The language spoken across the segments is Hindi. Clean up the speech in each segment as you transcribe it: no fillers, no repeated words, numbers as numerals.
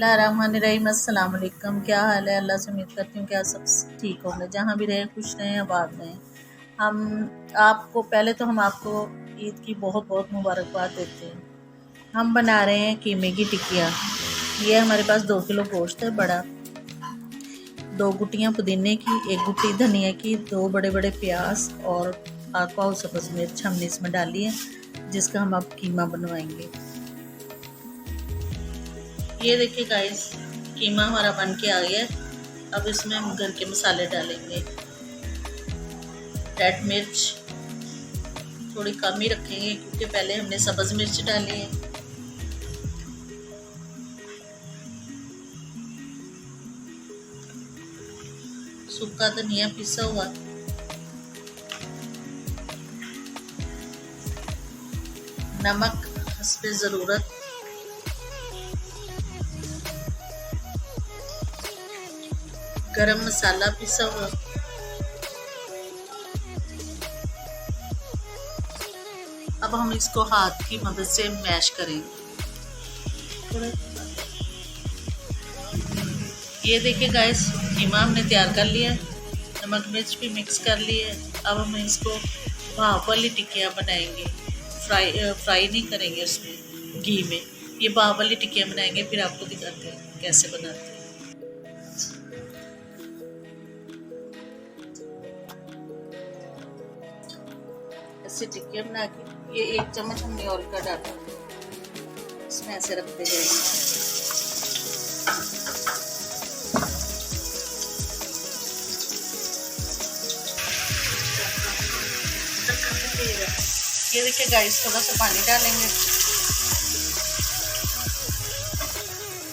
बिस्मिल्लाहिर्रहमानिर्रहीम। अस्सलाम वालेकुम। क्या हाल है? अल्लाह से उम्मीद करती हूँ कि आप सब ठीक होंगे, जहाँ भी रहें खुश रहें आबाद रहें। हम आपको ईद की बहुत बहुत मुबारकबाद देते हैं। हम बना रहे हैं कीमे की टिक्कियाँ। ये हमारे पास 2 किलो गोश्त है बड़ा, 2 गुटियाँ पुदीने की, 1 गुट्टी धनिया की, 2 बड़े बड़े प्याज और 8 पाव सब्ज़ मिर्च हमने इसमें डाली है, जिसका हम अब कीमा बनवाएंगे। ये देखिए गाइस, कीमा हमारा बन के आ गया। अब इसमें हम घर के मसाले डालेंगे। रेड मिर्च थोड़ी कम ही रखेंगे क्योंकि पहले हमने सब्ज़ मिर्च डाली है। सूखा धनिया पिसा हुआ, नमक हस्बे ज़रूरत, गरम मसाला पिसा हुआ, अब हम इसको हाथ की मदद से मैश करेंगे। ये देखिए गाइस, कीमा हमने तैयार कर लिया, नमक मिर्च भी मिक्स कर लिए। अब हम इसको भाप वाली टिक्कियाँ बनाएंगे। फ्राई नहीं करेंगे उसमें घी में, ये भाप वाली टिक्कियाँ बनाएंगे। फिर आपको दिखाते हैं कैसे बनाते हैं। ऐसे टिक्कियाँ बना के ये 1 चम्मच हमने ऑयल का डाला, इसमें ऐसे रखते जाएंगे। ये देखिए गाइस, थोड़ा सा पानी डालेंगे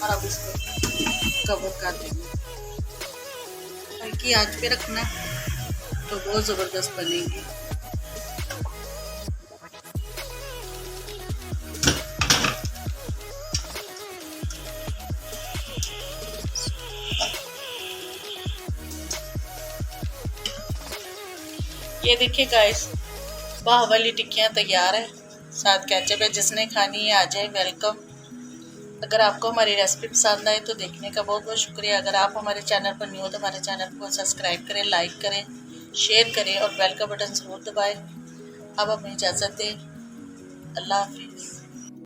और अब इसको कवर कर देंगे। हल्की आंच पे रखना तो बहुत ज़बरदस्त बनेगी। ये देखिए गाइस, भाप वाली टिक्कियाँ तैयार है, साथ केचप है। जिसने खानी है आ जाए, वेलकम। अगर आपको हमारी रेसिपी पसंद आए तो देखने का बहुत बहुत शुक्रिया। अगर आप हमारे चैनल पर न्यू हो तो हमारे चैनल को सब्सक्राइब करें, लाइक करें, शेयर करें और बेल का बटन ज़रूर दबाएं। अब हमें इजाज़त दें। अल्लाह हाफिज़।